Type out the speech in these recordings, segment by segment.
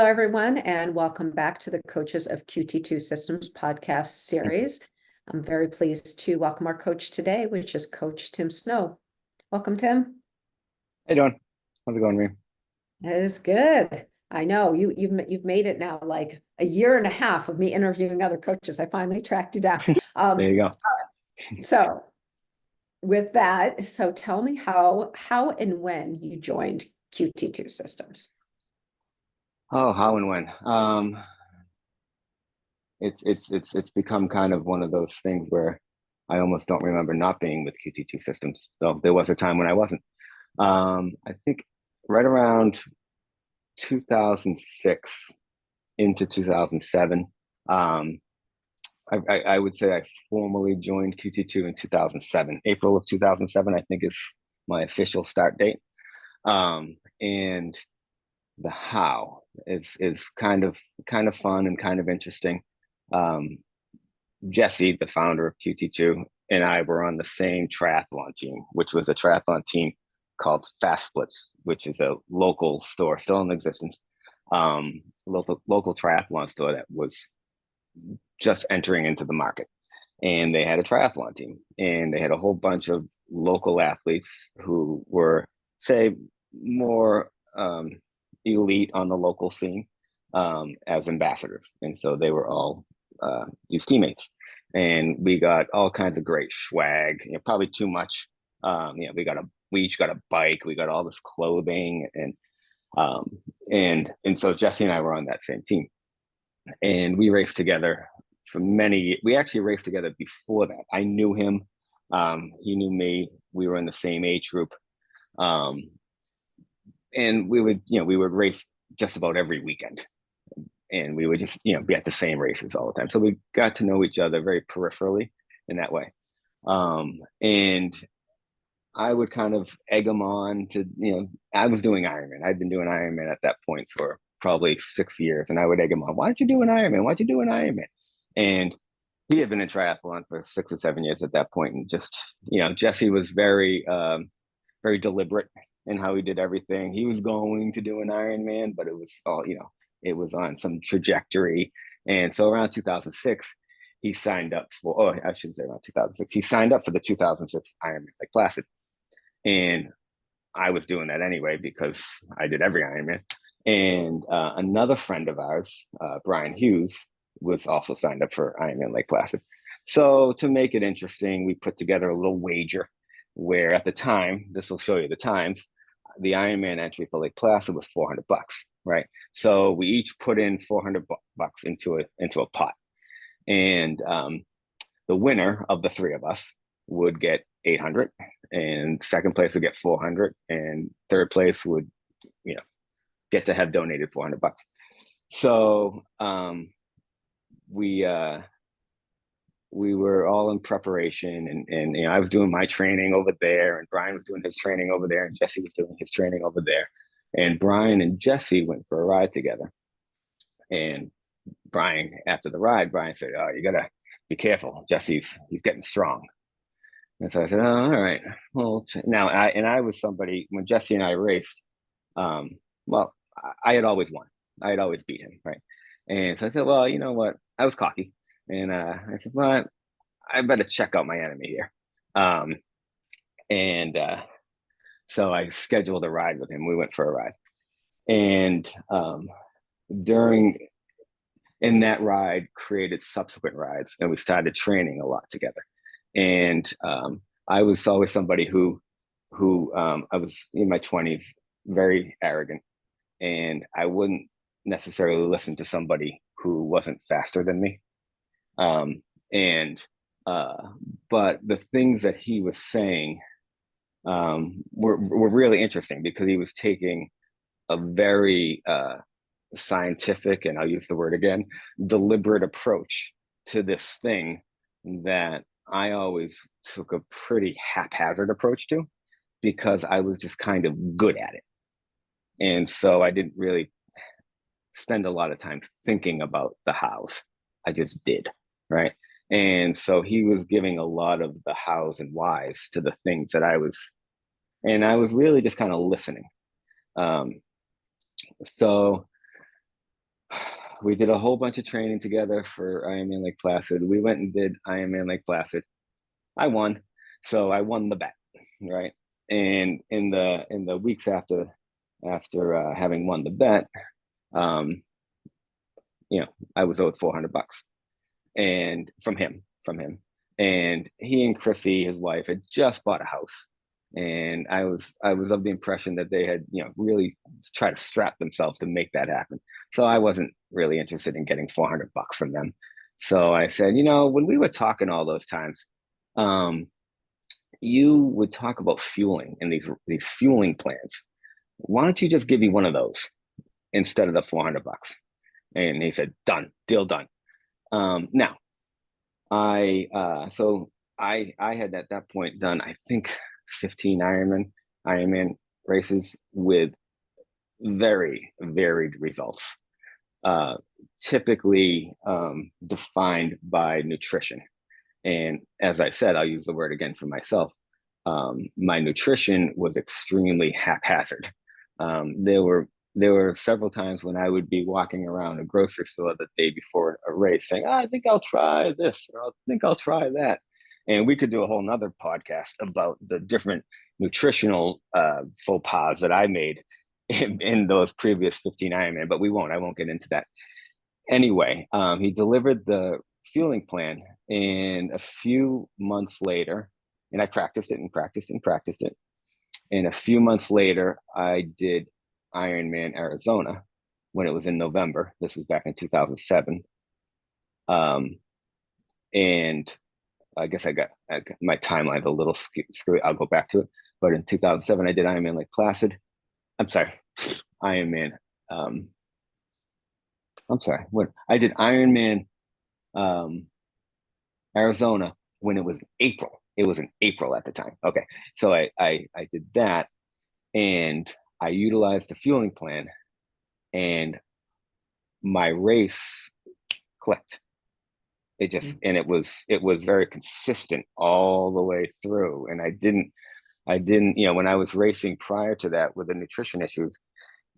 Hello, everyone, and welcome back to the Coaches of QT2 Systems podcast series. I'm very pleased to welcome our coach today, which is Coach Tim Snow. Welcome, Tim. How you doing? How's it going, Reem? It is good. I know you've made it now like a year and a half of me interviewing other coaches. I finally tracked you down. There you go. So with that, so tell me how and when you joined QT2 Systems. Oh, how and when? It's become kind of one of those things where I almost don't remember not being with QT2 Systems. So there was a time when I wasn't. I think right around 2006 into 2007. I would say I formally joined QT2 in 2007. April of 2007, I think, is my official start date. And the how is kind of fun and kind of interesting. Um, Jesse, the founder of QT2, and I were on the same triathlon team, which was a triathlon team called Fast Splits, which is a local store still in existence, local triathlon store that was just entering into the market. And they had a triathlon team, and they had a whole bunch of local athletes who were, say, more elite on the local scene as ambassadors. And so they were all these teammates. And we got all kinds of great swag, probably too much. We each got a bike, we got all this clothing, and so Jesse and I were on that same team. And we raced together we actually raced together before that. I knew him, he knew me, we were in the same age group. And we would race just about every weekend, and we would just be at the same races all the time, so we got to know each other very peripherally in that way. And I would kind of egg him on to, I was doing Ironman. I'd been doing Ironman at that point for probably 6 years, and I would egg him on, why don't you do an Ironman, why don't you do an Ironman? And he had been in triathlon for 6 or 7 years at that point, and just Jesse was very deliberate in how he did everything. He was going to do an Ironman, but it was all, it was on some trajectory. And so around 2006, he signed up for, oh, I shouldn't say around 2006, he signed up for the 2006 Ironman Lake Placid. And I was doing that anyway because I did every Ironman. And another friend of ours, Brian Hughes, was also signed up for Ironman Lake Placid. So to make it interesting, we put together a little wager where at the time, this will show you the times, the Ironman entry for Lake Placid was $400, right? So we each put in $400 into a pot, and the winner of the three of us would get 800, and second place would get 400, and third place would, get to have donated $400. So we were all in preparation, and I was doing my training over there, and Brian was doing his training over there, and Jesse was doing his training over there. And Brian and Jesse went for a ride together. And Brian, after the ride, Brian said, "Oh, you gotta be careful. He's getting strong." And so I said, "Oh, all right. Well, now I was somebody when Jesse and I raced. Well, I had always won. I had always beat him, right? And so I said, well, you know what? I was cocky. And I said, well, I better check out my enemy here. And so I scheduled a ride with him. We went for a ride. And during in that ride created subsequent rides, and we started training a lot together. And I was always somebody who I was in my 20s, very arrogant, and I wouldn't necessarily listen to somebody who wasn't faster than me. And but the things that he was saying were really interesting because he was taking a very scientific, and I'll use the word again, deliberate approach to this thing that I always took a pretty haphazard approach to because I was just kind of good at it. And so I didn't really spend a lot of time thinking about the hows. I just did, right? And so he was giving a lot of the hows and whys to the things that I was really just kind of listening. So we did a whole bunch of training together for Ironman Lake Placid. We went and did Ironman Lake Placid. I won, so I won the bet, right? And in the weeks after having won the bet, um, I was owed $400, and from him, and he and Chrissy, his wife, had just bought a house, and I was of the impression that they had really tried to strap themselves to make that happen. So I wasn't really interested in getting $400 from them. So I said, when we were talking all those times, you would talk about fueling and these fueling plans. Why don't you just give me one of those instead of the $400? And he said, done, deal done. Now, I had at that point done, I think, 15 Ironman races with very varied results, typically defined by nutrition. And as I said, I'll use the word again for myself. My nutrition was extremely haphazard. There were several times when I would be walking around a grocery store the day before a race saying, I think I'll try this, or I think I'll try that. And we could do a whole nother podcast about the different nutritional faux pas that I made in those previous 15 Ironman, but we won't. I won't get into that. Anyway, he delivered the fueling plan, and a few months later, and I practiced it and practiced and practiced it. And a few months later, I did Ironman Arizona when it was in November. This was back in 2007. And I guess I got my timeline's a little screwy. I'll go back to it. But in 2007, I did Ironman Lake Placid. I'm sorry, Ironman. I'm sorry. What I did Ironman Arizona when it was April. It was in April at the time. Okay, so I did that, and I utilized the fueling plan, and my race clicked. It just and it was very consistent all the way through, and I didn't when I was racing prior to that with the nutrition issues,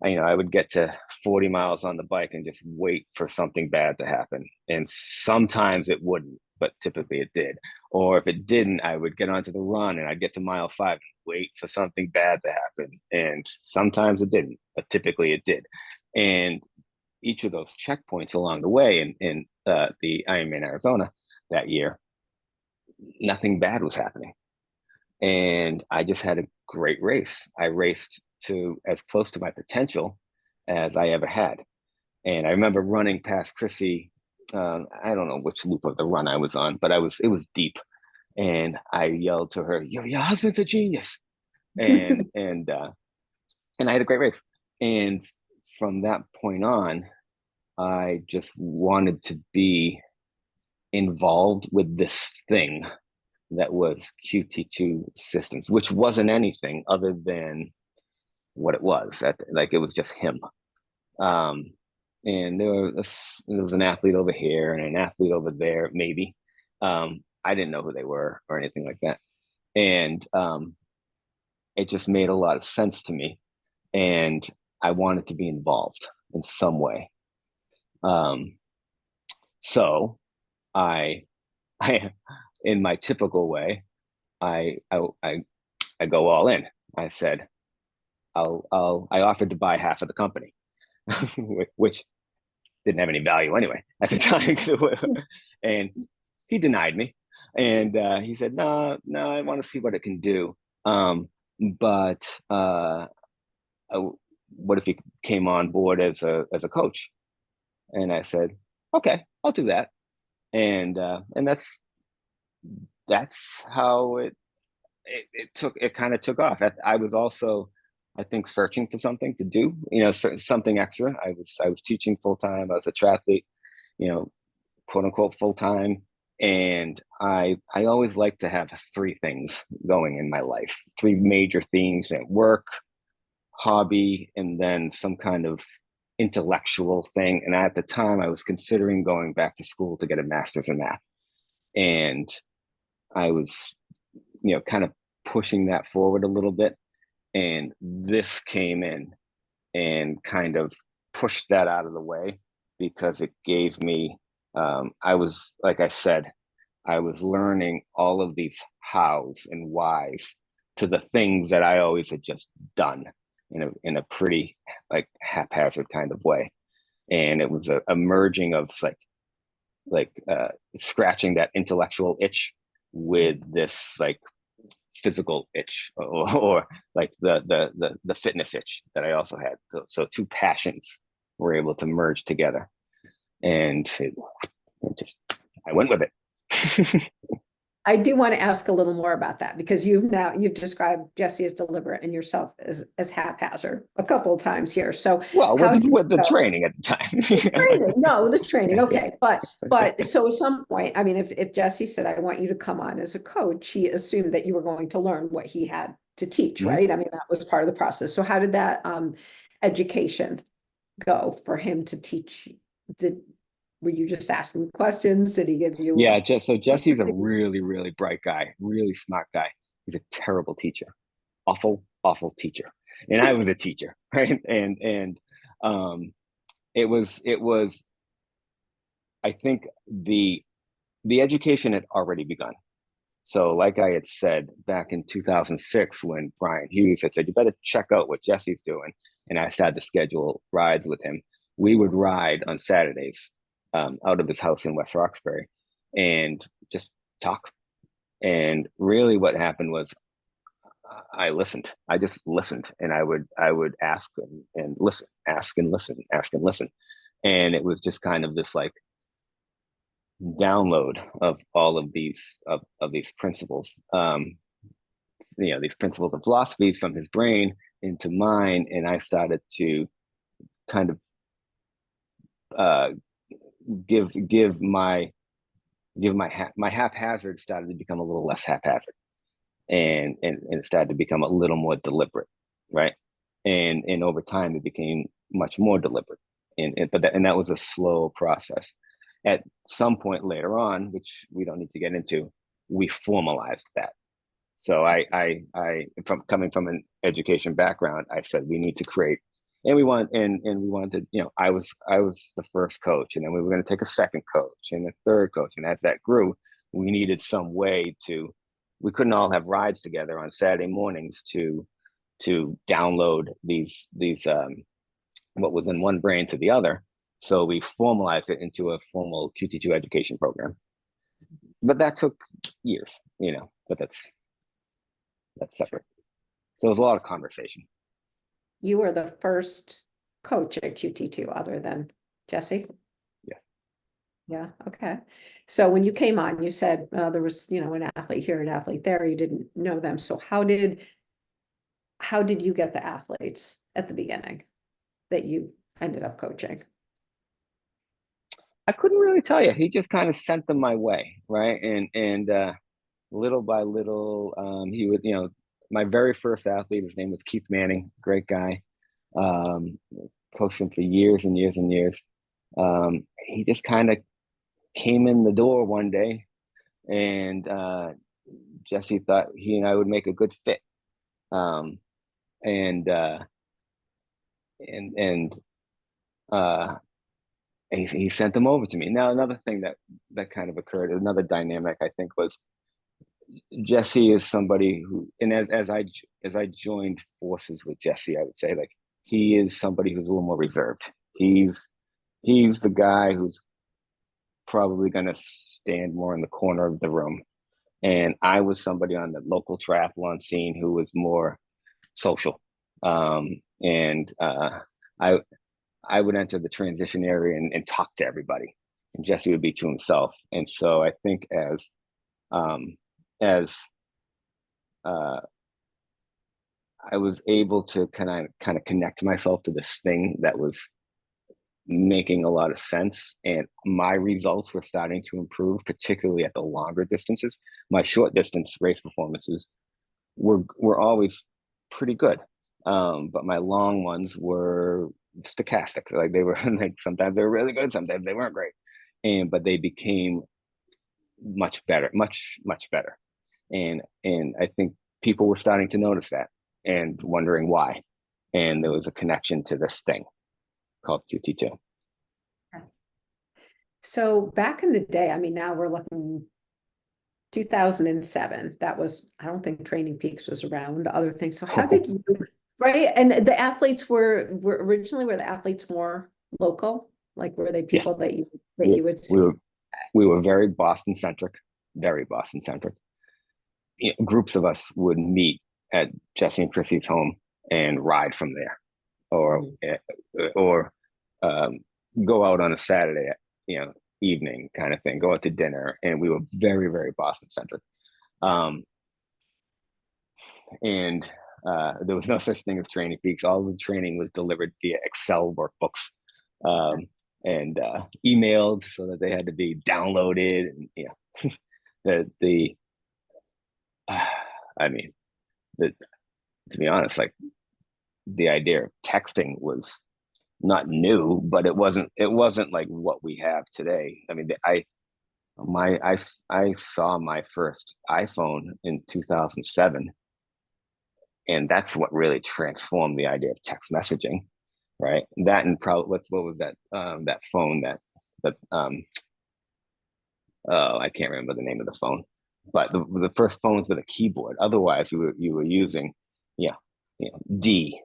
I would get to 40 miles on the bike and just wait for something bad to happen. And sometimes it wouldn't, but typically it did. Or if it didn't, I would get onto the run and I'd get to mile 5 and wait for something bad to happen. And sometimes it didn't, but typically it did. And each of those checkpoints along the way in the Ironman Arizona that year, nothing bad was happening. And I just had a great race. I raced to as close to my potential as I ever had. And I remember running past Chrissy. I don't know which loop of the run I was on, but it was deep. And I yelled to her, your husband's a genius. And I had a great race. And from that point on, I just wanted to be involved with this thing that was QT2 Systems, which wasn't anything other than what it was. It was just him. And there was an athlete over here and an athlete over there, maybe. I didn't know who they were or anything like that. And it just made a lot of sense to me. And I wanted to be involved in some way. So I in my typical way, I go all in. I said, I offered to buy half of the company, which didn't have any value anyway at the time. And he denied me. And he said, no, I want to see what it can do. But what if he came on board as a coach? And I said, okay, I'll do that. And that's how it kind of took off. I was also, I think, searching for something to do, something extra. I was teaching full time. I was a triathlete, quote unquote full time. And I always like to have 3 things going in my life, 3 major themes: at work, hobby, and then some kind of intellectual thing. And at the time, I was considering going back to school to get a master's in math. And I was, kind of pushing that forward a little bit. And this came in and kind of pushed that out of the way, because it gave me, I was, like I said, I was learning all of these hows and whys to the things that I always had just done in a pretty like haphazard kind of way. And it was a merging of scratching that intellectual itch with this like physical itch, or like the fitness itch that I also had. So two passions were able to merge together, and it just I went with it. I do want to ask a little more about that, because you've described Jesse as deliberate and yourself as haphazard a couple of times here. So Well, how did with the you training at the time. training? No, the training. Okay. But so at some point, I mean, if Jesse said, I want you to come on as a coach, he assumed that you were going to learn what he had to teach, Mhm. right? I mean, that was part of the process. So how did that education go for him to teach? Were you just asking questions? Did he give you? Yeah, so Jesse's a really, really bright guy, really smart guy. He's a terrible teacher, awful, awful teacher. And I was a teacher, right? And it was. I think the education had already begun. So, like I had said back in 2006, when Brian Hughes had said, "You better check out what Jesse's doing," and I started to schedule rides with him. We would ride on Saturdays out of his house in West Roxbury and just talk. And really, what happened was I listened. I just listened, and I would ask and listen, ask and listen, ask and listen, and it was just kind of this like download of all of these principles. These principles of philosophies from his brain into mine, and I started to kind of uh, give my haphazard started to become a little less haphazard, and it started to become a little more deliberate, right? And over time, it became much more deliberate, and that was a slow process. At some point later on, which we don't need to get into, we formalized that. So from coming from an education background, I said we need to create, and we wanted, I was the first coach, and then we were going to take a second coach and a third coach, and as that grew, we needed some way to, we couldn't all have rides together on Saturday mornings to download these what was in one brain to the other. So we formalized it into a formal QT2 education program, but that took years, but that's separate. So there's a lot of conversation. You were the first coach at QT2 other than Jesse? Yeah. Yeah, okay. So when you came on, you said there was, an athlete here, an athlete there, you didn't know them. So how did you get the athletes at the beginning that you ended up coaching? I couldn't really tell you. He just kind of sent them my way, right? And little by little, he would, my very first athlete, his name was Keith Manning, great guy. Coached him for years and years and years. He just kind of came in the door one day, and Jesse thought he and I would make a good fit. Um, and uh, and and uh, he sent them over to me. Now, another thing that kind of occurred, another dynamic I think was Jesse is somebody who, and as I joined forces with Jesse, I would say like he is somebody who's a little more reserved. He's the guy who's probably going to stand more in the corner of the room, and I was somebody on the local triathlon scene who was more social. And I I would enter the transition area and talk to everybody, and Jesse would be to himself. And so I think um, as uh, I was able to kind of connect myself to this thing that was making a lot of sense, and my results were starting to improve, particularly at the longer distances. My short distance race performances were always pretty good, but my long ones were stochastic. Like they were like sometimes they were really good, sometimes they weren't great, but they became much better, much better. And I think people were starting to notice that and wondering why. And there was a connection to this thing called QT2. So back in the day, I mean, now we're looking 2007, that was, I don't think Training Peaks was around, other things. So how did you, right? And the athletes were originally, were the athletes more local? Like, were they people Yes, that we, you would we see? were we were very Boston centric, very Boston centric. Groups of us would meet at Jesse and Chrissy's home and ride from there, or Mhm. or um, go out on a Saturday, evening kind of thing. Go out to dinner, and we were very, very Boston centric. Um, and there was no such thing as Training Peaks. All the training was delivered via Excel workbooks, Okay. and emailed, so that they had to be downloaded. And the I mean, the, to be honest, like, the idea of texting was not new, but it wasn't like what we have today. I mean, I saw my first iPhone in 2007, and that's what really transformed the idea of text messaging, right? That, and probably what was that, that phone that oh, I can't remember the name of the phone, but the first phones with a keyboard. Otherwise, you were using, yeah, D,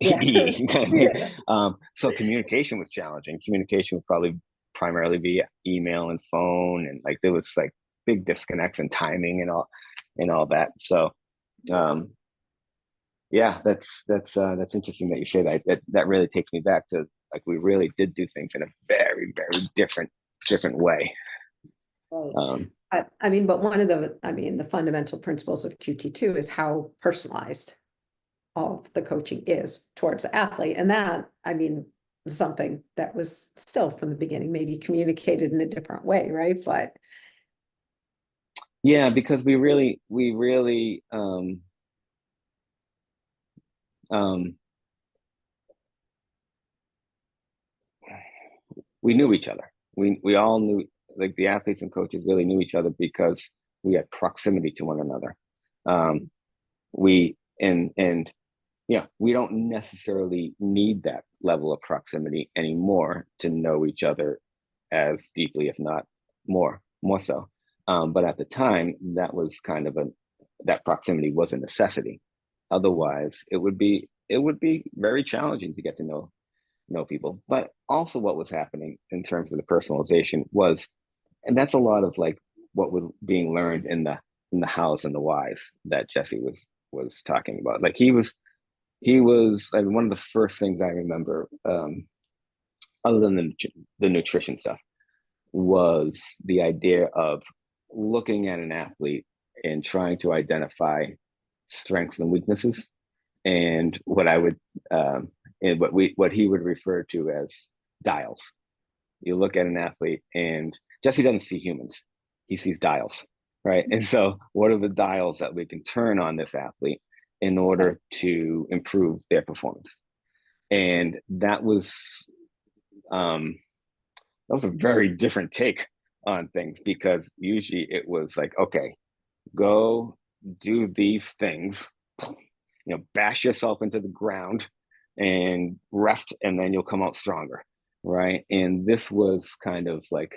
Yeah. E kind of thing. Yeah. So communication was challenging. Communication was probably primarily via email and phone, and like there was like big disconnects in timing and all that. So um, yeah, that's interesting that you say that. That really takes me back to, like, we really did do things in a very, very different way. Right. Um, I mean, but one of the, I mean, the fundamental principles of QT2 is how personalized all of the coaching is towards the athlete. And that, I mean, is something that was still from the beginning, maybe communicated in a different way, right? But yeah, because we really um, we knew each other. We all knew, like, the athletes and coaches really knew each other because we had proximity to one another. We and Yeah, we don't necessarily need that level of proximity anymore to know each other as deeply, if not more so. But at the time, that proximity was a necessity. Otherwise, it would be very challenging to get to know people. But also, what was happening in terms of the personalization was, and that's a lot of like what was being learned in the hows and the whys that Jesse was talking about. Like, he was, I mean, one of the first things I remember, other than the nutrition stuff, was the idea of looking at an athlete and trying to identify strengths and weaknesses, and what I would, and what he would refer to as dials. You look at an athlete, and Jesse doesn't see humans; he sees dials, right? And so, what are the dials that we can turn on this athlete in okay. order to improve their performance? And um, that was a very different take on things, because usually it was like, okay, go do these things, bash yourself into the ground and rest, and then you'll come out stronger, right? And this was kind of like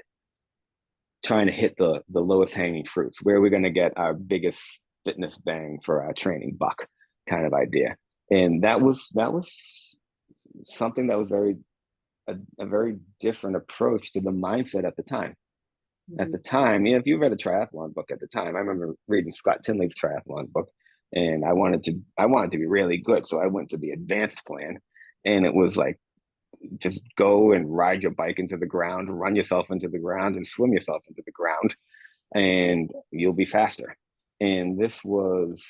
trying to hit the lowest hanging fruits. Where are we going to get our biggest fitness bang for our training buck, kind of idea? And that was something that was a very different approach to the mindset at the time. At the Mhm. time, if you read a triathlon book at the time, I remember reading Scott Tinley's triathlon book, and I wanted to be really good, so I went to the advanced plan, and it was like, just go and ride your bike into the ground, run yourself into the ground, and swim yourself into the ground, and you'll be faster. And this was,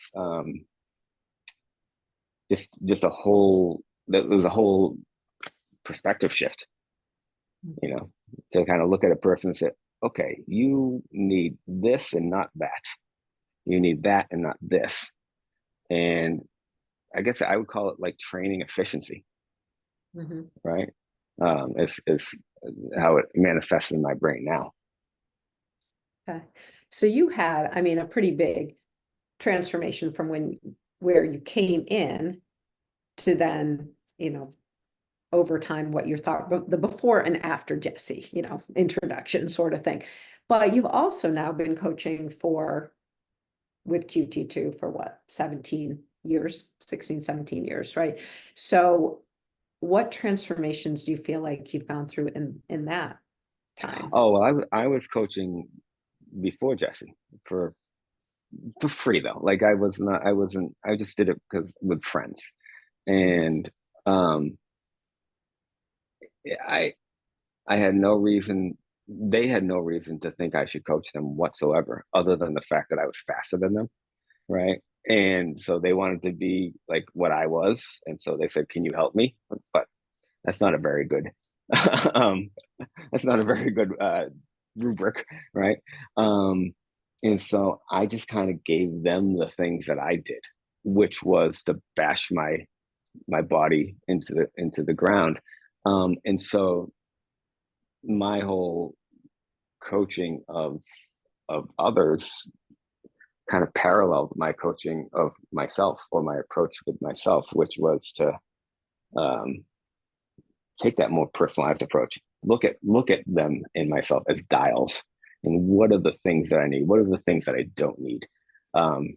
just a whole that was a whole perspective shift, you know, to kind of look at a person and say, okay, you need this and not that. You need that and not this. And I guess I would call it like training efficiency, Mhm. right? Is how it manifests in my brain now. Okay. So you had, I mean, a pretty big transformation from where you came in to then, over time what your thought, the before and after Jesse, you know, introduction sort of thing. But you've also now been coaching with QT2 for what, 17 years, 16, 17 years, right? So what transformations do you feel like you've gone through in that time? Oh, well, I was coaching before Jesse for free though. Like I wasn't, I just did it because with friends. And I I had no reason, they had no reason to think I should coach them whatsoever, other than the fact that I was faster than them, right? And so they wanted to be like what I was, and so they said, "Can you help me?" But that's not a very good, um, that's not a very good rubric, right? Um, and so I just kind of gave them the things that I did, which was to bash my body into the ground. And so my whole coaching of others kind of paralleled my coaching of myself, or my approach with myself, which was to um, take that more personalized approach. Look at them and myself as dials, and what are the things that I need? What are the things that I don't need? Um,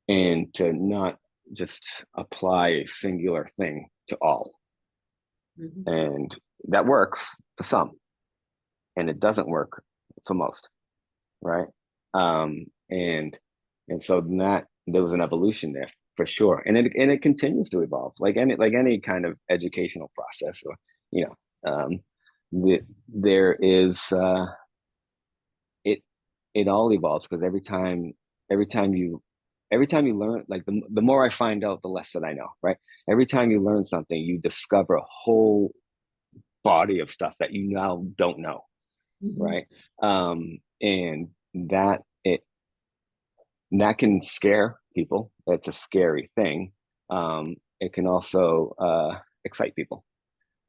and to not just apply a singular thing to all. Mhm. And that works for some, and it doesn't work for most, right? And so that there was an evolution there for sure, and it continues to evolve, like any kind of educational process, or you know, there is it it all evolves, because every time you every time you learn, like the more I find out, the less that I know, right? Every time you learn something, you discover a whole body of stuff that you now don't know, Mhm. right? And that can scare people. It's a scary thing. It can also excite people,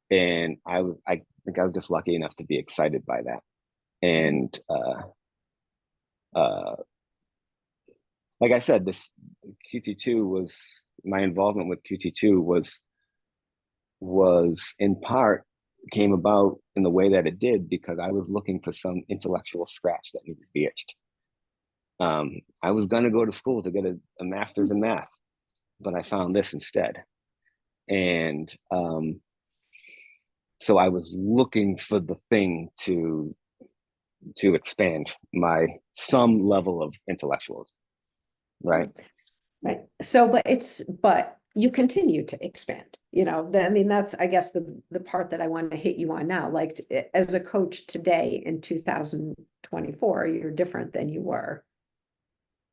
and I think I was just lucky enough to be excited by that. And uh, like I said, this QT2 was my involvement with QT2 was in part came about in the way that it did because I was looking for some intellectual scratch that needed to be itched. I was going to go to school to get a master's in math, but I found this instead. And so I was looking for the thing to expand my some level of intellectualism, right? Right. So, but you continue to expand, you know, I mean, that's, I guess, the part that I want to hit you on now. Like, as a coach today in 2024, you're different than you were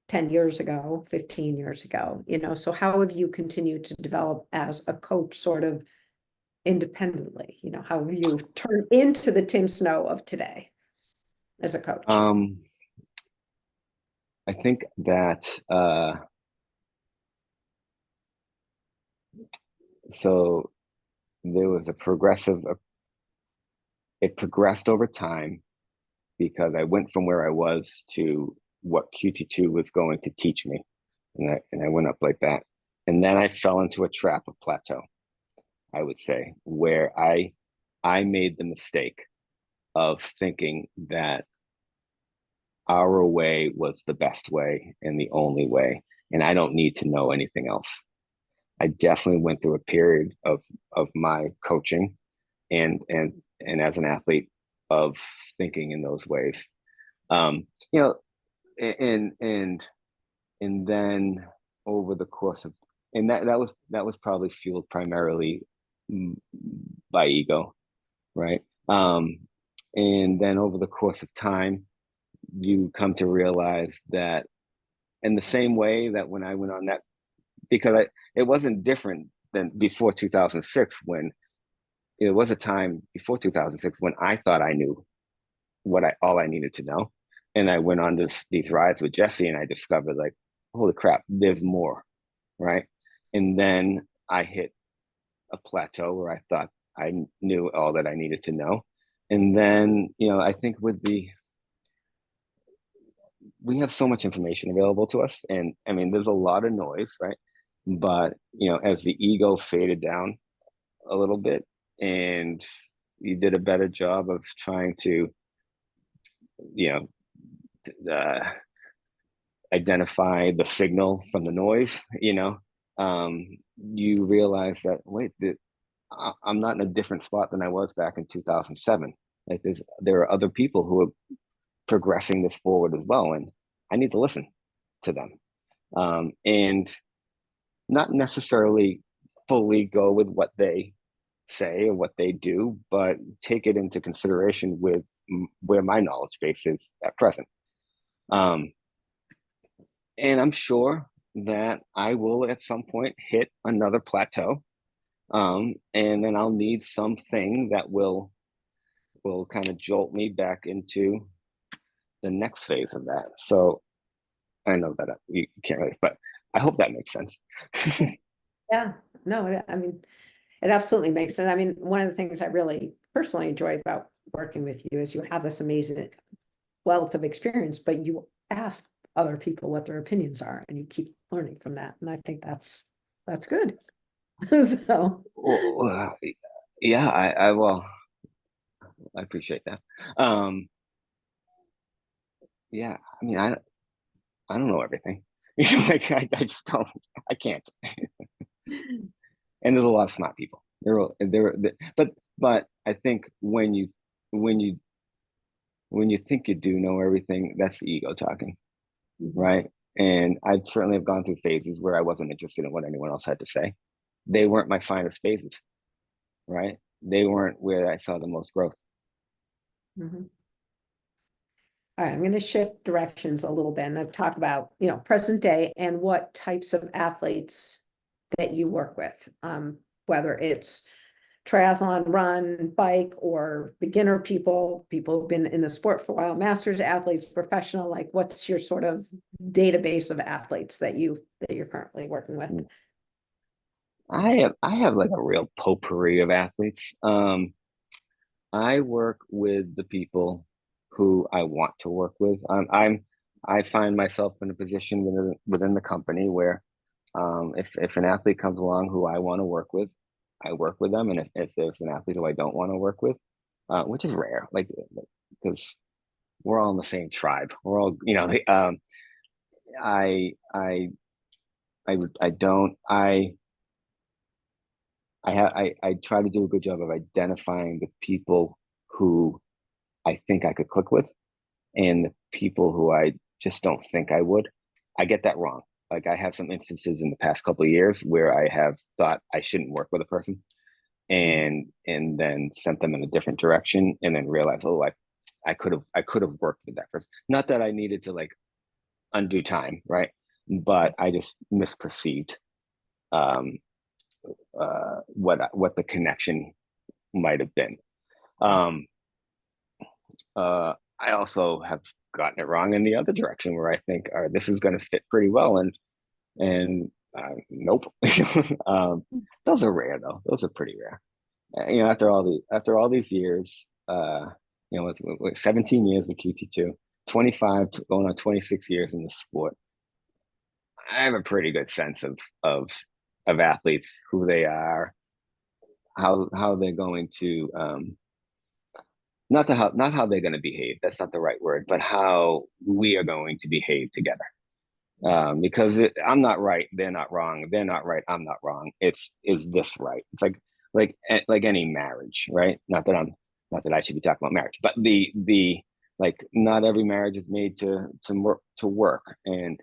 10 years ago, 15 years ago, you know, so how have you continued to develop as a coach sort of independently? You know, how have you turned into the Tim Snow of today as a coach? Um, I think that so there was a progressive. It progressed over time because I went from where I was to what QT2 was going to teach me, and I went up like that, and then I fell into a trap of plateau, I would say, where I made the mistake of thinking that our way was the best way and the only way, and I don't need to know anything else. I definitely went through a period of my coaching and as an athlete of thinking in those ways. You know, and then over the course of, and that was probably fueled primarily by ego, right? And then over the course of time, you come to realize that in the same way that when I went on that, because it wasn't different than before 2006, when it was a time before 2006 when I thought I knew what I all I needed to know. And I went on these rides with Jesse, and I discovered, like, holy crap, there's more, right? And then I hit a plateau where I thought I knew all that I needed to know. And then, I think we have so much information available to us, and I mean, there's a lot of noise, right? But as the ego faded down a little bit, and you did a better job of trying to, you know, identify the signal from the noise, you realize that, wait, I'm not in a different spot than I was back in 2007. Like there are other people who are progressing this forward as well, and I need to listen to them, and not necessarily fully go with what they say or what they do, but take it into consideration with where my knowledge base is at present. And I'm sure that I will at some point hit another plateau, and then I'll need something that will kind of jolt me back into the next phase of that. So I know that you can't really, but I hope that makes sense. Yeah, no, I mean, it absolutely makes sense. I mean, one of the things I really personally enjoy about working with you is you have this amazing wealth of experience, but you ask other people what their opinions are and you keep learning from that. And I think that's good. So Well, yeah, I will. I appreciate that. Yeah, I mean, I don't know everything. Like I just don't. I can't. And there's a lot of smart people. But I think when you think you do know everything, that's the ego talking, right? And I certainly have gone through phases where I wasn't interested in what anyone else had to say. They weren't my finest phases, right? They weren't where I saw the most growth. Mhm. All right, I'm going to shift directions a little bit and talk about, present day and what types of athletes that you work with, whether it's triathlon, run, bike, or beginner people who've been in the sport for a while, masters athletes, professional. Like, what's your sort of database of athletes that you're currently working with? I have like a real potpourri of athletes. I work with the people who I want to work with. I find myself in a position within the company where, if an athlete comes along who I want to work with, I work with them, and if there's an athlete who I don't want to work with, which is rare, like because we're all in the same tribe. We're all, I I I don't I try to do a good job of identifying the people who I think I could click with, and the people who I just don't think I would. I get that wrong. Like I have some instances in the past couple of years where I have thought I shouldn't work with a person, and then sent them in a different direction, and then realized, oh, I could have worked with that person. Not that I needed to like undo time, right? But I just misperceived, um, what the connection might have been. Um, I also have gotten it wrong in the other direction where I think, all right, this is going to fit pretty well, and nope. Those are rare though. Those are pretty rare. After all these years, with 17 years with QT2, 25 going on 26 years in the sport, I have a pretty good sense of athletes, who they are, how they're going to, not how they're going to behave. That's not the right word, but how we are going to behave together. Because I'm not right, they're not wrong. They're not right, I'm not wrong. Is this right? It's like any marriage, right? Not that I should be talking about marriage, but the like not every marriage is made to work, and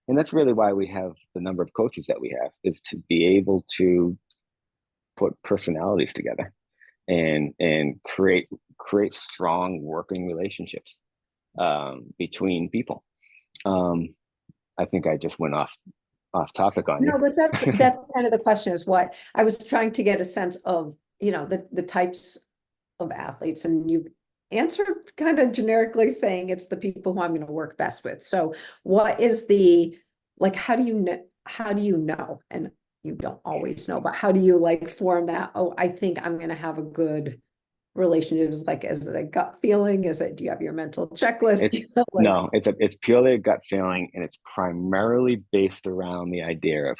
that's really why we have the number of coaches that we have, is to be able to put personalities together and create strong working relationships, between people. I think I just went off topic on you. No, but that's kind of the question, is what I was trying to get a sense of, the types of athletes, and you answer kind of generically saying it's the people who I'm going to work best with. So what is like, how do you know? And you don't always know, but how do you like form that? Oh, I think I'm going to have a good relationship. Is it a gut feeling? Do you have your mental checklist? It's no, it's purely a gut feeling, and it's primarily based around the idea of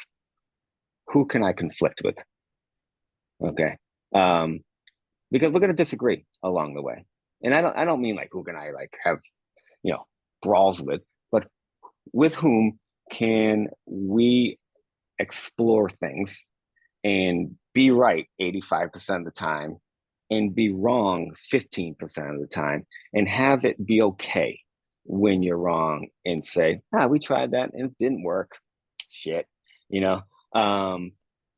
who can I conflict with. Okay. Because we're gonna disagree along the way. And I don't mean like who can I like have, you know, brawls with, but with whom can we explore things and be right 85% of the time and be wrong 15% of the time and have it be okay when you're wrong and say, we tried that and it didn't work. Shit, you know. Um,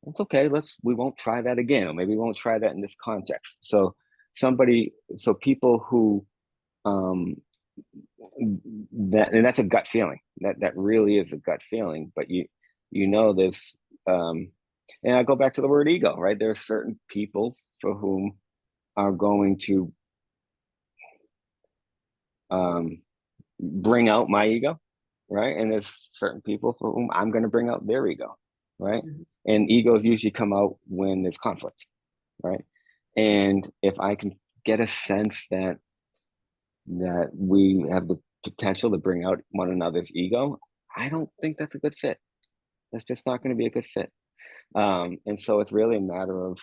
it's okay. We won't try that again. Or maybe we won't try that in this context. So people who um and that's a gut feeling. That really is a gut feeling, but you know there's and I go back to the word ego, right? There are certain people for whom are going to um bring out my ego, right? And there's certain people for whom I'm going to bring out their ego, right? Mhm. And egos usually come out when there's conflict, right? And if I can get a sense that we have the potential to bring out one another's ego, I don't think that's a good fit. That's just not going to be a good fit. And so it's really a matter of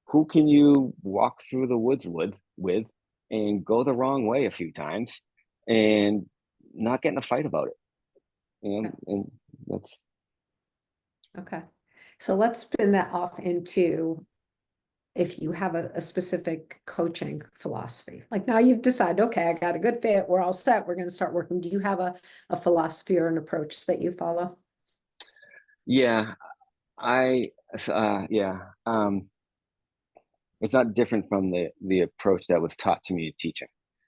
who can you walk through the woods with and go the wrong way a few times and not get in a fight about it. Okay. And that's Okay. So let's spin that off into if you have a specific coaching philosophy. Like now you've decided, okay, I got a good fit, we're all set, we're going to start working. Do you have a philosophy or an approach that you follow? yeah, I yeah. It's not different from the approach that was taught to me in teaching.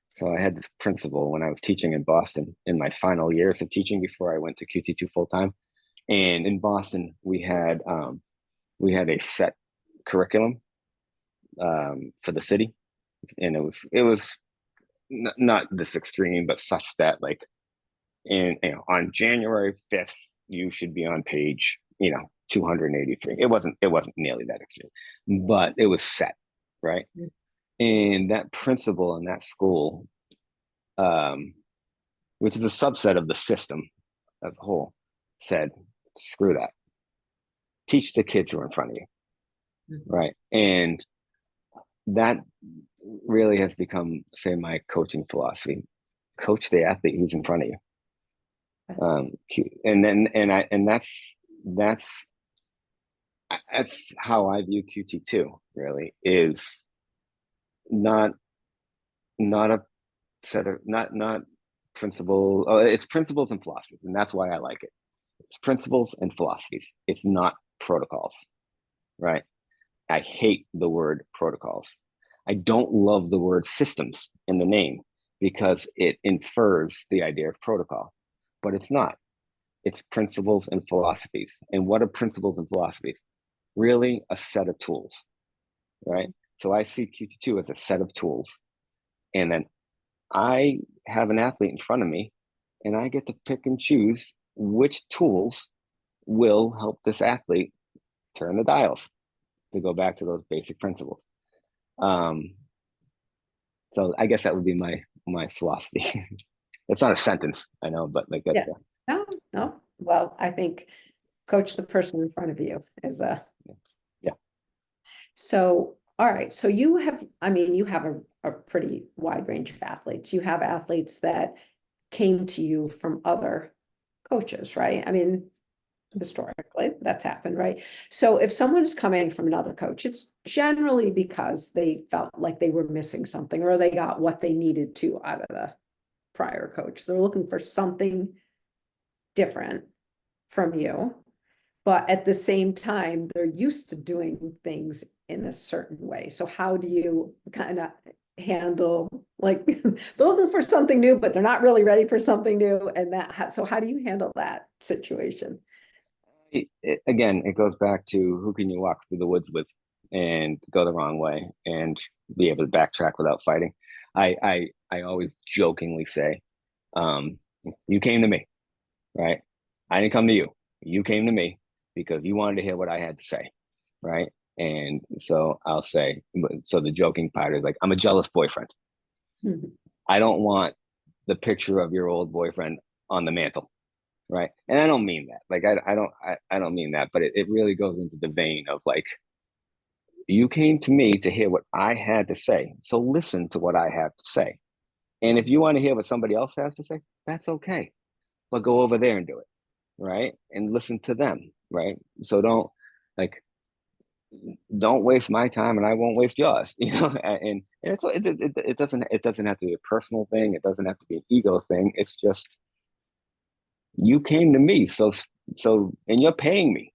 So I had this principle when I was teaching in Boston in my final years of teaching before I went to QT2 full time. And in Boston, we had a set curriculum for the city, and it was not this extreme, but such that like on January 5th, you should be on page 283. It wasn't nearly that extreme, but it was set, right? Mm. And that principal in that school, um, which is a subset of the system as a whole, said, screw that. Teach the kids who are in front of you, Mhm. right? And that really has become, say, my coaching philosophy. Coach the athlete who's in front of you. Um, and that's that's how I view QT2. Really, is not not a set of not principle. Oh, it's principles and philosophies, and that's why I like it. It's principles and philosophies. It's not protocols, right? I hate the word protocols. I don't love the word systems in the name because it infers the idea of protocol, but it's not. It's principles and philosophies. And what are principles and philosophies? Really a set of tools, right? So I see QT2 as a set of tools. And then I have an athlete in front of me and I get to pick and choose which tools will help this athlete turn the dials, to go back to those basic principles. Um, so I guess that would be my philosophy. It's not a sentence, I know, but like that's Yeah. No, no. Well, I think coach the person in front of you is a yeah. so all right. So you have, I mean, you have a pretty wide range of athletes. You have athletes that came to you from other coaches, right? I mean, historically, that's happened, right? So if someone's coming from another coach, it's generally because they felt like they were missing something or they got what they needed to out of the prior coach. They're looking for something different from you, but at the same time, they're used to doing things in a certain way. So how do you kind of handle like they're looking for something new, but they're not really ready for something new? And so how do you handle that situation? Again, it goes back to who can you walk through the woods with and go the wrong way and be able to backtrack without fighting. I always jokingly say, um, you came to me, right? I didn't come to you. You came to me because you wanted to hear what I had to say, right? And so I'll say, so the joking part is like, I'm a jealous boyfriend. I don't want the picture of your old boyfriend on the mantle, right? And I don't mean that. Like I don't mean that, but it really goes into the vein of like You came to me to hear what I had to say. So listen to what I have to say. And if you want to hear what somebody else has to say, that's okay. But go over there and do it. Right. And listen to them. Right. So don't waste my time and I won't waste yours, and it doesn't have to be a personal thing. It doesn't have to be an ego thing. It's just, you came to me. And you're paying me.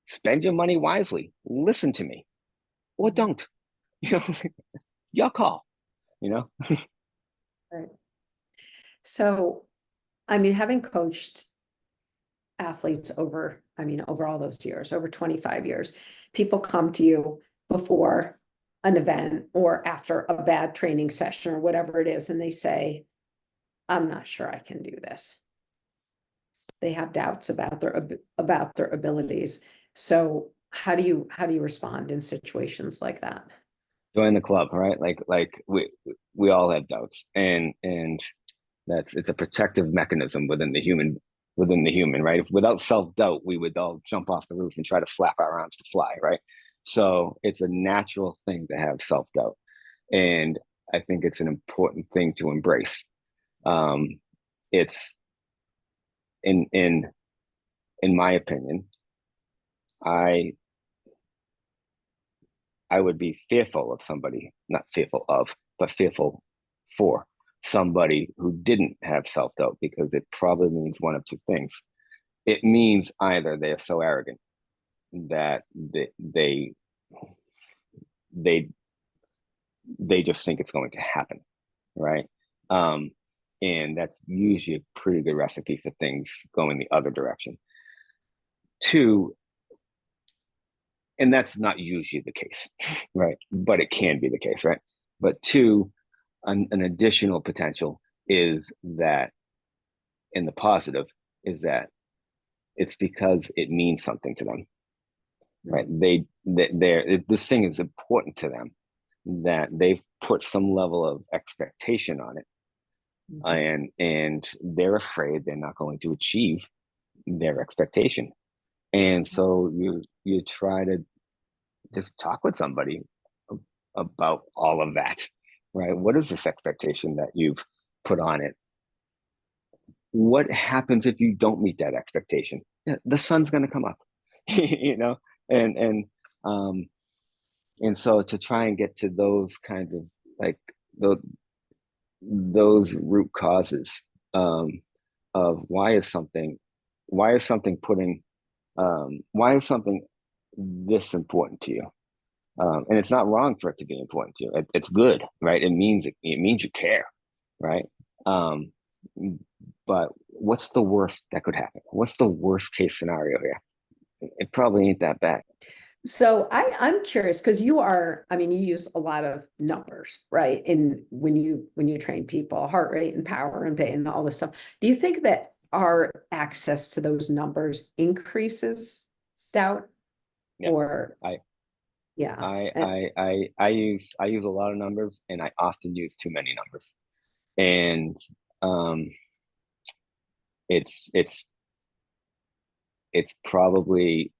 Spend your money wisely. Listen to me or don't, you know, your call, you know? Right. So, I mean, having coached athletes over all those years, over 25 years, people come to you before an event or after a bad training session or whatever it is, and they say, I'm not sure I can do this. They have doubts about their abilities. So how do you respond in situations like that? Join the club, right? Like we all have doubts, and it's a protective mechanism within the human, right? Without self-doubt, we would all jump off the roof and try to flap our arms to fly, right? So it's a natural thing to have self-doubt. And I think it's an important thing to embrace. It's in my opinion, I would be fearful of somebody, not fearful of, but fearful for somebody who didn't have self-doubt, because it probably means one of two things. It means either they're so arrogant that they just think it's going to happen, right? And that's usually a pretty good recipe for things going the other direction. Two, and that's not usually the case, right? But it can be the case, right? But two, an additional potential is that, in the positive, is that it's because it means something to them, right? This thing is important to them, that they've put some level of expectation on it, and they're afraid they're not going to achieve their expectation, and so you try to just talk with somebody about all of that, right? What is this expectation that you've put on it? What happens if you don't meet that expectation? Yeah, the sun's going to come up, you know, and um, and so to try and get to those kinds of, like, those root causes, um, of why is something putting why is something this important to you? And it's not wrong for it to be important to you. It's good, right? It means you care, right? Um, but what's the worst that could happen? What's the worst case scenario here? It probably ain't that bad. So I'm curious, because you use a lot of numbers, right? In when you train people, heart rate and power and pain and all this stuff. Do you think that our access to those numbers increases doubt? Yeah, Or I yeah. I use a lot of numbers, and I often use too many numbers, and um, it's probably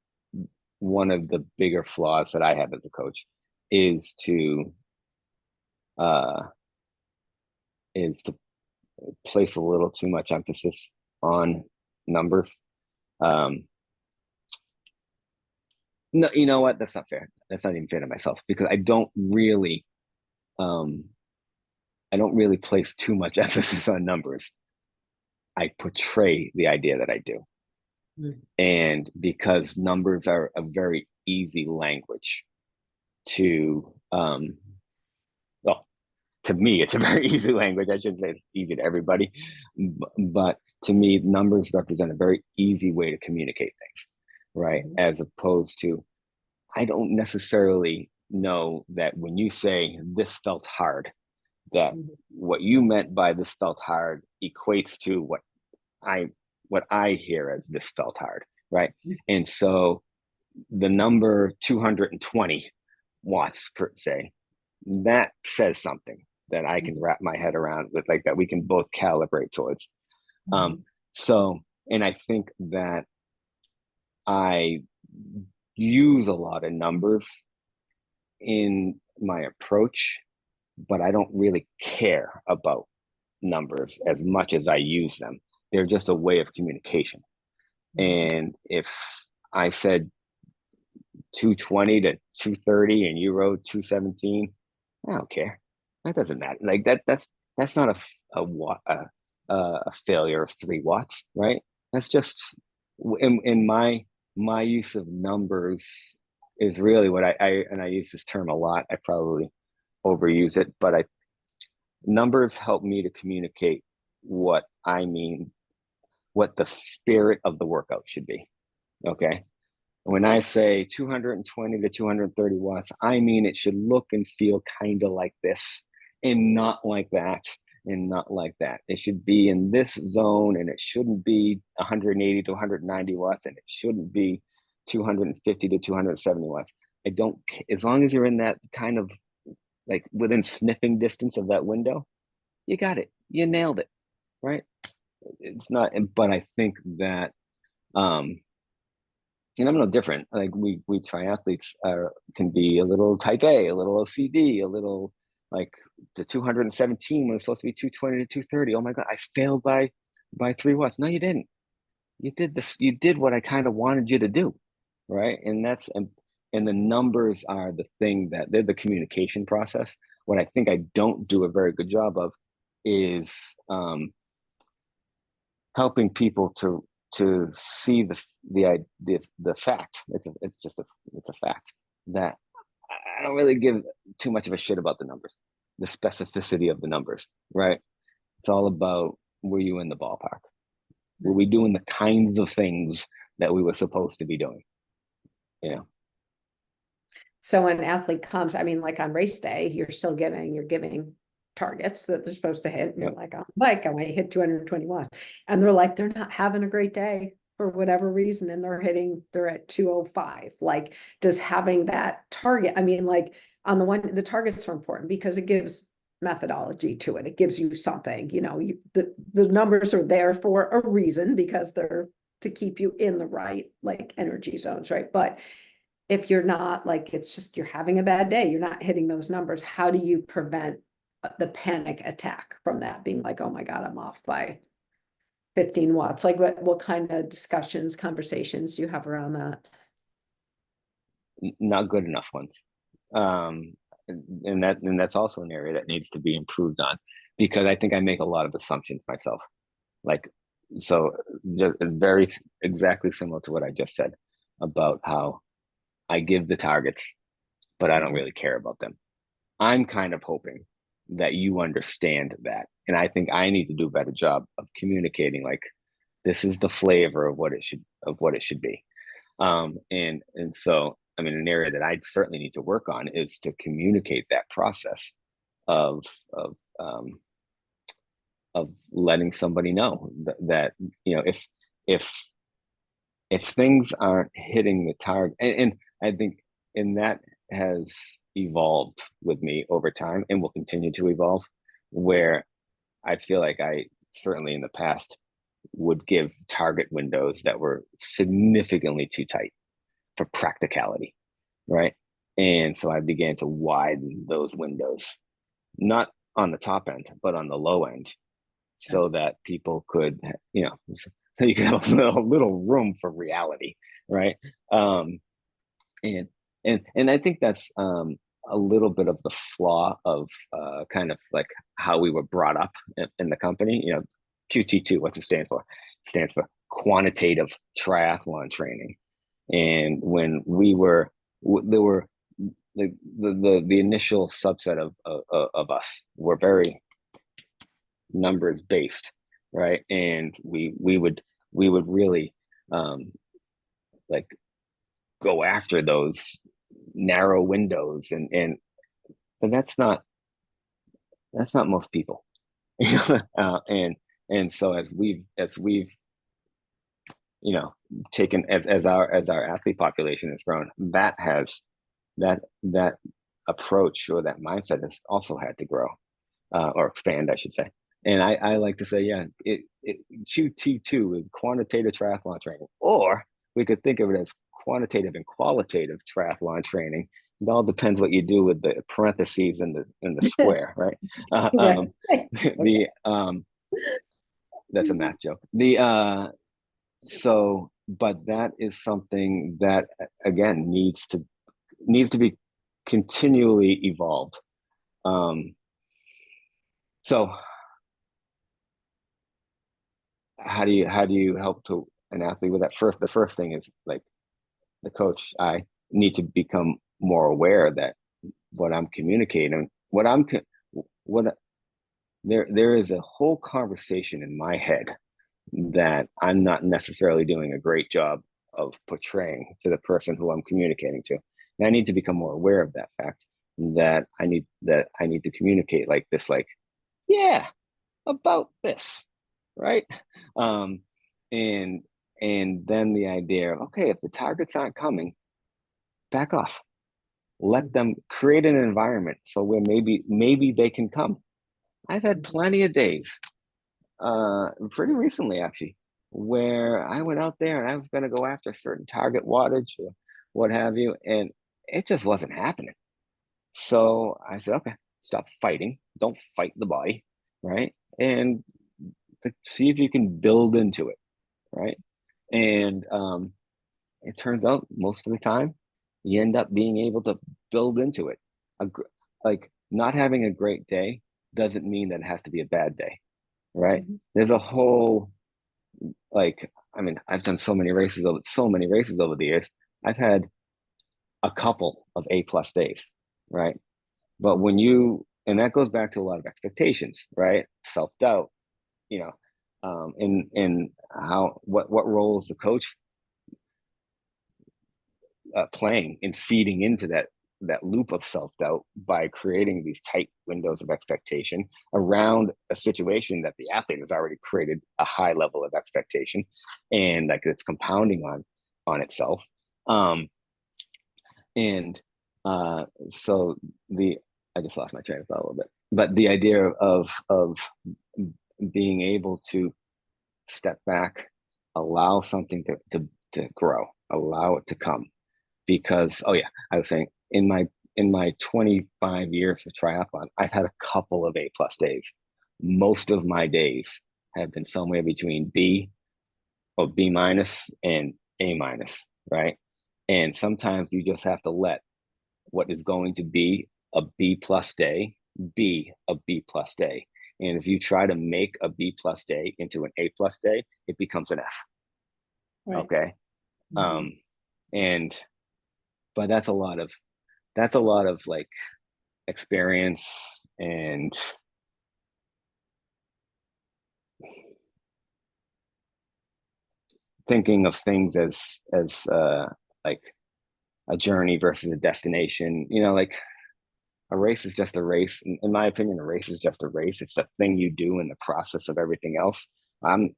one of the bigger flaws that I have as a coach, is to uh, place a little too much emphasis on numbers. Um, no, you know what? That's not fair. That's not even fair to myself, because um, I don't really place too much emphasis on numbers. I portray the idea that I do. Mm. And because numbers are a very easy language to, well, to me, it's a very easy language. I shouldn't say it's easy to everybody, but to me, numbers represent a very easy way to communicate things, right? As opposed to, I don't necessarily know that when you say this felt hard, that what you meant by this felt hard equates to I what I hear as this felt hard, right? And so the number 220 watts per se, that says something that I can wrap my head around, with, like, that we can both calibrate towards. So, and I think that I use a lot of numbers in my approach, but I don't really care about numbers as much as I use them. They're just a way of communication. And if I said 220 to 230 and you wrote 217, I don't care. That doesn't matter. Like that's not a failure of 3 watts, right? That's just in my use of numbers is really what I use this term a lot. I probably overuse it, but numbers help me to communicate what I mean, what the spirit of the workout should be. Okay. When I say 220 to 230 watts, I mean it should look and feel kind of like this and not like that and not like that. It should be in this zone, and it shouldn't be 180 to 190 watts, and it shouldn't be 250 to 270 watts. I don't, as long as you're in that kind of like within sniffing distance of that window, you got it. You nailed it, right? It's not, but I think that, and I'm no different. Like we triathletes can be a little type A, a little OCD, a little like the 217 when it's supposed to be 220 to 230. Oh my God, I failed by 3 watts. No, you didn't. You did this. You did what I kind of wanted you to do, right? And the numbers are the thing that they're the communication process. What I think I don't do a very good job of is helping people to see the fact. It's a fact that I don't really give too much of a shit about the numbers, the specificity of the numbers, right? It's all about, were you in the ballpark? Were we doing the kinds of things that we were supposed to be doing? You know. So when an athlete comes, I mean, like on race day, you're giving targets that they're supposed to hit. And you're like, on bike, I want to hit 220 watts. And they're like, they're not having a great day for whatever reason. And they're at 205. Like, does having that target, I mean, like on the targets are important because it gives methodology to it. It gives you something, the numbers are there for a reason because they're to keep you in the right like energy zones, right? But if you're not, like, it's just you're having a bad day, you're not hitting those numbers, how do you prevent the panic attack from that being like, oh my God, I'm off by 15 watts? Like what kind of conversations do you have around that? Not good enough ones. And that's also an area that needs to be improved on, because I think I make a lot of assumptions myself. Like, so just very exactly similar to what I just said about how I give the targets, but I don't really care about them. I'm kind of hoping that you understand that. And I think I need to do a better job of communicating, like, this is the flavor of what it should be. And so, I mean, an area that I certainly need to work on is to communicate that process of of um, of letting somebody know that if if things aren't hitting the target, and I think, and that has evolved with me over time and will continue to evolve, where I feel like I certainly in the past would give target windows that were significantly too tight for practicality, right? And so I began to widen those windows, not on the top end, but on the low end, so that people could, so you could have a little room for reality, right? Um, and and I think that's a little bit of the flaw of kind of like how we were brought up in the company. QT2, what's it stand for? It stands for quantitative triathlon training. And when there were the initial subset of us were very numbers based, right? And we would really like go after those narrow windows, but that's not most people. And so as we've taken, as our athlete population has grown, that approach or that mindset has also had to grow, or expand, I should say. And I like to say, yeah, QT2 is quantitative triathlon training, or we could think of it as quantitative and qualitative triathlon training, it all depends what you do with the parentheses and the square, right? Right. Okay. The that's a math joke. The so but that is something that again needs to be continually evolved. Um, so how do you help to an athlete with that? First, the first thing is like the coach. I need to become more aware that what I'm communicating, what there is a whole conversation in my head that I'm not necessarily doing a great job of portraying to the person who I'm communicating to. And I need to become more aware of that fact that I need to communicate like this, like, yeah, about this, right? Um, and and then the idea of okay, if the targets aren't coming, back off. Let them create an environment so where maybe they can come. I've had plenty of days, pretty recently actually, where I went out there and I was going to go after a certain target wattage or what have you, and it just wasn't happening. So I said, okay, stop fighting. Don't fight the body, right? And see if you can build into it, right? And it turns out most of the time you end up being able to build into it. Like not having a great day doesn't mean that it has to be a bad day, right? Mhm. There's a whole like I mean I've done so many races over the years. I've had a couple of A+ days, right? But when you and that goes back to a lot of expectations, right? Self-doubt, you know, in how what role is the coach playing in feeding into that loop of self-doubt by creating these tight windows of expectation around a situation that the athlete has already created a high level of expectation and like it's compounding on itself. And so the I just lost my train of thought a little bit, but the idea of being able to step back, allow something to grow, allow it to come. Because oh yeah, I was saying in my 25 years of triathlon, I've had a couple of A+ days. Most of my days have been somewhere between B or B- and A-, right? And sometimes you just have to let what is going to be a B+ day be a B+ day. And if you try to make a B+ day into an A+ day, it becomes an F. Right. Okay. Mhm. And but that's a lot of like experience and thinking of things as like a journey versus a destination. You know, like a race is just a race. In my opinion, a race is just a race. It's a thing you do in the process of everything else. I'm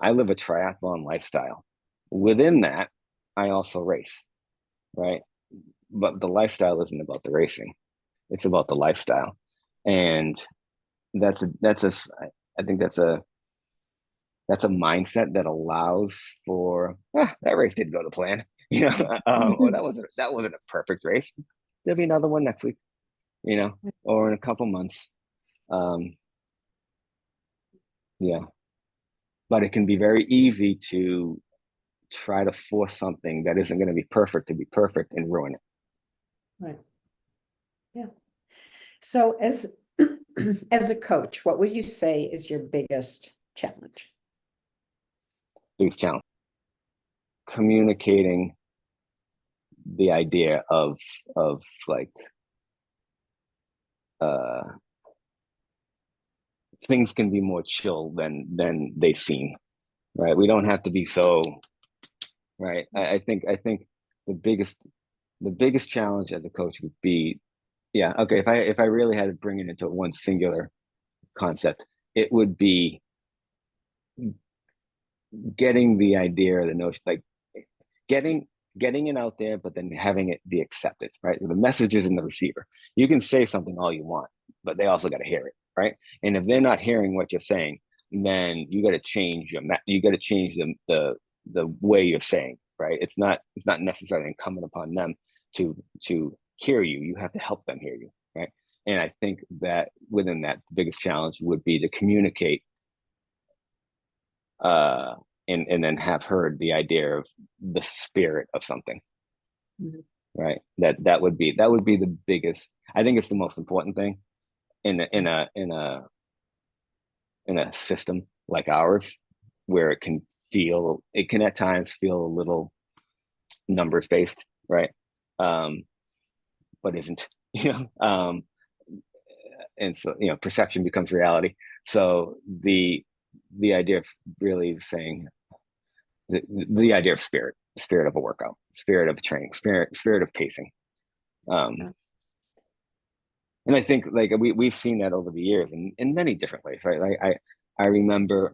I live a triathlon lifestyle. Within that, I also race, right? But the lifestyle isn't about the racing. It's about the lifestyle. And that's a I think that's a mindset that allows for that race didn't go to plan. You know, or that wasn't a perfect race. There'll be another one next week, you know, or in a couple months. Um, yeah, but it can be very easy to try to force something that isn't going to be perfect to be perfect and ruin it. Right. Yeah. So as a coach, what would you say is your biggest challenge? Biggest challenge: communicating the idea of like uh, things can be more chill than they seem. Right? We don't have to be so right. I think the biggest the biggest challenge as a coach would be yeah okay if I really had to bring it into one singular concept, it would be getting the idea or the notion like getting getting it out there but then having it be accepted, right? The message is in the receiver. You can say something all you want but they also got to hear it, right? And if they're not hearing what you're saying, then you got to change you got to change the way you're saying, right? It's not necessarily incumbent upon them to hear you, you have to help them hear you, right? And I think that within that, the biggest challenge would be to communicate and then have heard the idea of the spirit of something, right? That would be the biggest. I think it's the most important thing in a system like ours, where it can at times feel a little numbers based, right? But isn't, and so perception becomes reality. So the idea of really saying the idea of spirit of a workout, spirit of training, spirit of pacing. And I think like we've seen that over the years in many different ways, right? Like I remember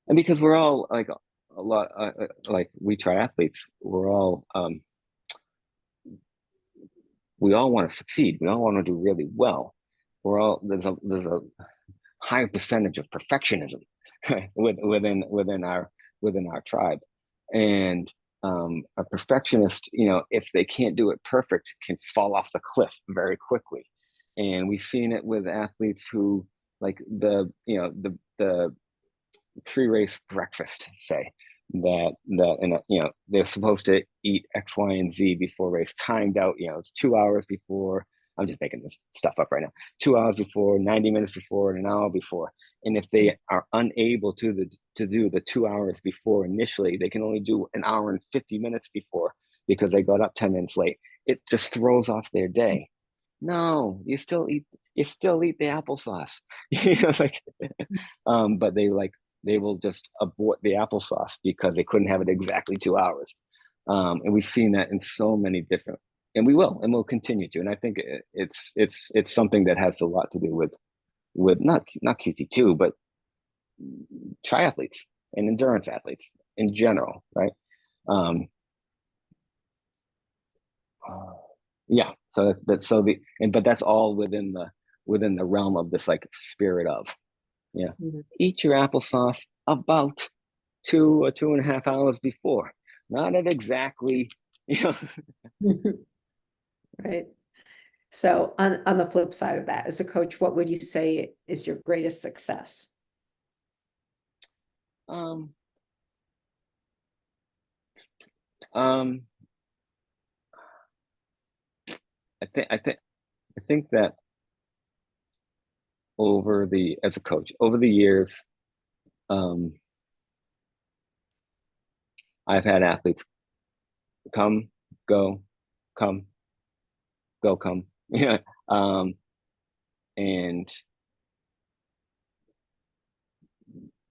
and because we're all like a lot like we triathletes, we all want to succeed, we all want to do really well. There's a high percentage of perfectionism within our tribe, and a perfectionist, if they can't do it perfect, can fall off the cliff very quickly. And we've seen it with athletes who like the pre-race breakfast, say that and they're supposed to eat X, Y, and Z before race, timed out. It's 2 hours before. I'm just making this stuff up right now. 2 hours before, 90 minutes before, and an hour before. And if they are unable to do the 2 hours before initially, they can only do an hour and 50 minutes before because they got up 10 minutes late. It just throws off their day. No, you still eat the applesauce. Like, but they will just abort the applesauce because they couldn't have it exactly 2 hours. And we've seen that in so many different, and we'll continue to. And I think it's something that has a lot to do with not QT2, but triathletes and endurance athletes in general, right? Yeah. So but that's all within the realm of this like spirit of, eat your applesauce about 2 or 2.5 hours before, not at exactly, Right. So on the flip side of that, as a coach, what would you say is your greatest success? Um, um, I think that as a coach, over the years, I've had athletes come, go, come, go, come, yeah, and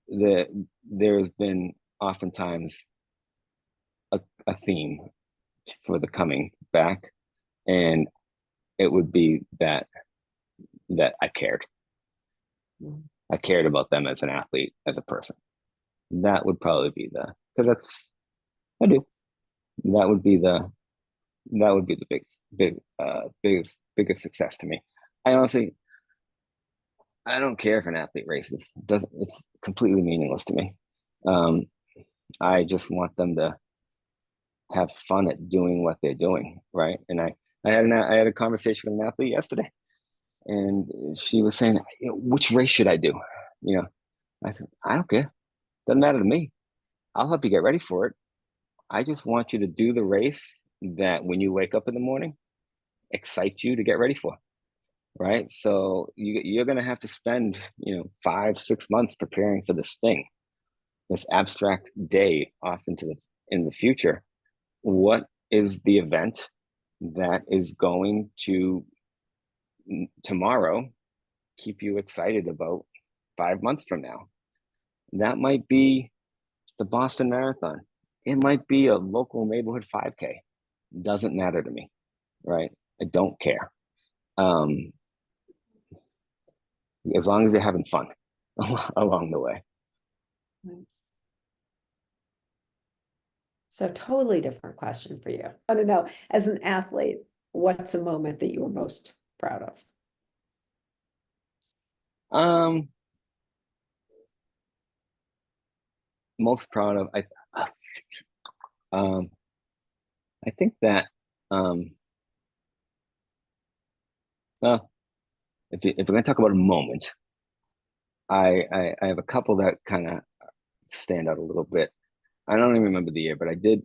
there's been oftentimes a theme for the coming back, and it would be that I cared. I cared about them as an athlete, as a person. That would probably be because I do. That would be the biggest success to me. I honestly, I don't care if an athlete races. It's completely meaningless to me. Um, I just want them to have fun at doing what they're doing, right? And I had a conversation with an athlete yesterday, and she was saying, which race should I do? I said, I don't care. Doesn't matter to me. I'll help you get ready for it. I just want you to do the race that when you wake up in the morning, excites you to get ready for, right? So you're going to have to spend, 5-6 months preparing for this thing, this abstract day off in the future. What is the event that is going to tomorrow keep you excited about 5 months from now? That might be the Boston Marathon. It might be a local neighborhood 5K. Doesn't matter to me, right? I don't care. As long as they're having fun along the way. So totally different question for you. I want to know, as an athlete, what's a moment that you were most proud of? Most proud of, um I think that um, well, if we're gonna talk about a moment, I have a couple that kind of stand out a little bit. I don't even remember the year, but I did,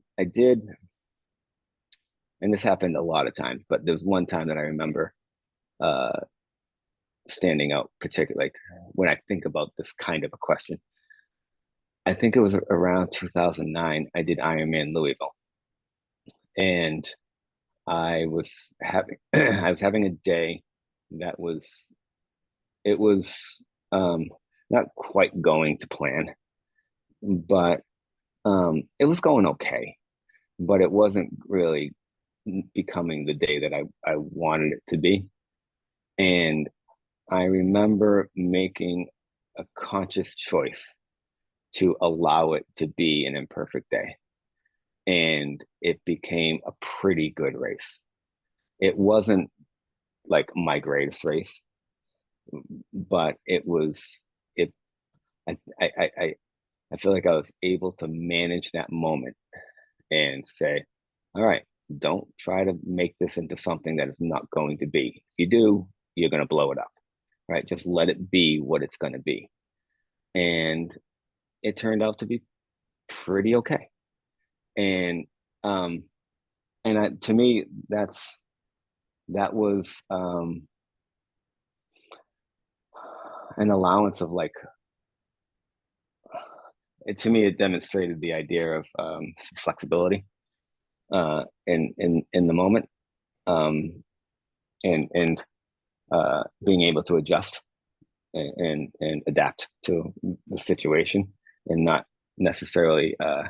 and this happened a lot of times, but there was one time that I remember uh standing out particularly, like when I think about this kind of a question. I think it was around 2009. I did Ironman Louisville, and I was having I was having a day that was it was um not quite going to plan, but it was going okay, but it wasn't really becoming the day that I wanted it to be. And I remember making a conscious choice to allow it to be an imperfect day. And it became a pretty good race. It wasn't like my greatest race, but it was it I I I I feel like I was able to manage that moment and say, all right, don't try to make this into something that is not going to be. If you do, you're going to blow it up, right? Just let it be what it's going to be. And it turned out to be pretty okay. And um to me that was an allowance of like to me it demonstrated the idea of flexibility in the moment, um and being able to adjust and adapt to the situation and not necessarily uh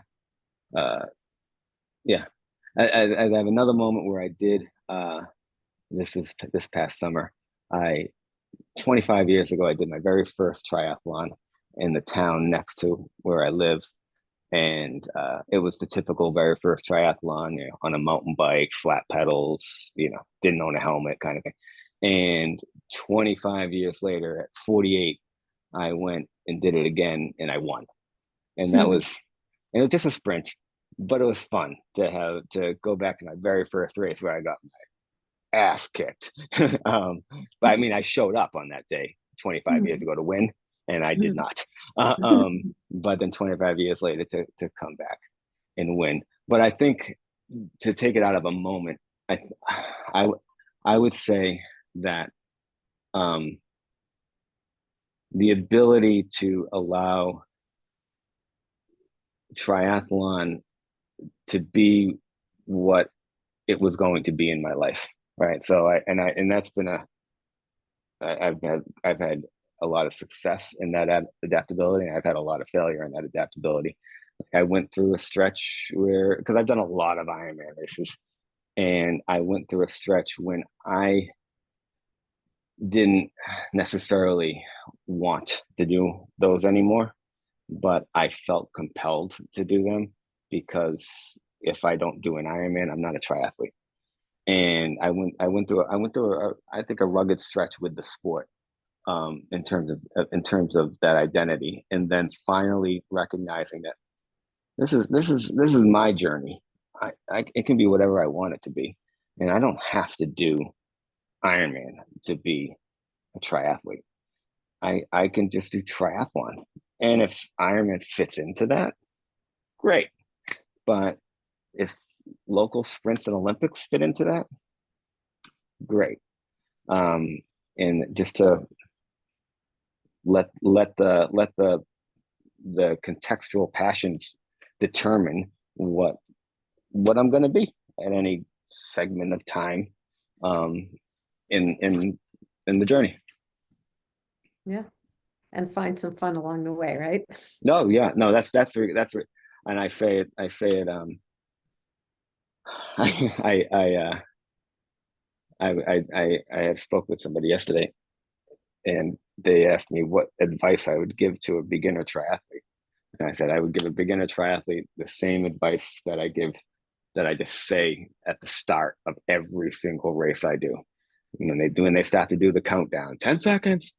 yeah. I have another moment where I did this past summer. I 25 years ago I did my very first triathlon in the town next to where I live, and it was the typical very first triathlon, on a mountain bike, flat pedals, didn't own a helmet kind of thing. And 25 years later, at 48, I went and did it again, and I won. And that was, and it was just a sprint, but it was fun to go back to my very first race where I got my ass kicked. But I mean, I showed up on that day 25 years ago to win, and I did not. But then 25 years later to come back and win. But I think to take it out of a moment, I I I would say that um, the ability to allow triathlon to be what it was going to be in my life, right? So and that's been I've had a lot of success in that adaptability, and I've had a lot of failure in that adaptability. I went through a stretch where, because I've done a lot of Ironman races, and I went through a stretch when I didn't necessarily want to do those anymore, but I felt compelled to do them because if I don't do an Ironman, I'm not a triathlete. And I went through I think a rugged stretch with the sport, in terms of that identity, and then finally recognizing that this is my journey. It can be whatever I want it to be, and I don't have to do Ironman to be a triathlete. I can just do triathlon, and if Ironman fits into that, great. But if local sprints and Olympics fit into that, great. Um, and just to let the contextual passions determine what I'm going to be at any segment of time, um, in the journey. Yeah. And find some fun along the way, right? No, yeah, no, and I say it. I I have spoke with somebody yesterday, and they asked me what advice I would give to a beginner triathlete. And I said I would give a beginner triathlete the same advice that I just say at the start of every single race I do. When they start to do the countdown, 10 seconds,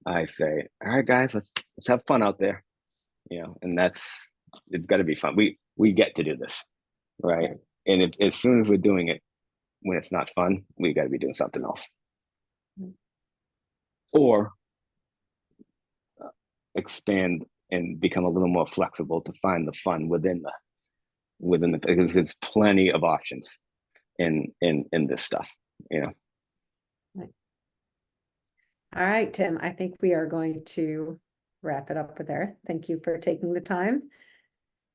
I say, all right, guys, let's have fun out there. And it's got to be fun. We get to do this, right? as soon as we're doing it when it's not fun, we got to be doing something else, or expand and become a little more flexible to find the fun within the because there's plenty of options in this stuff, you know. All right, Tim, I think we are going to wrap it up there. Thank you for taking the time.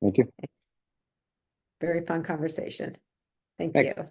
Thank you. Very fun conversation. Thank Thanks. you.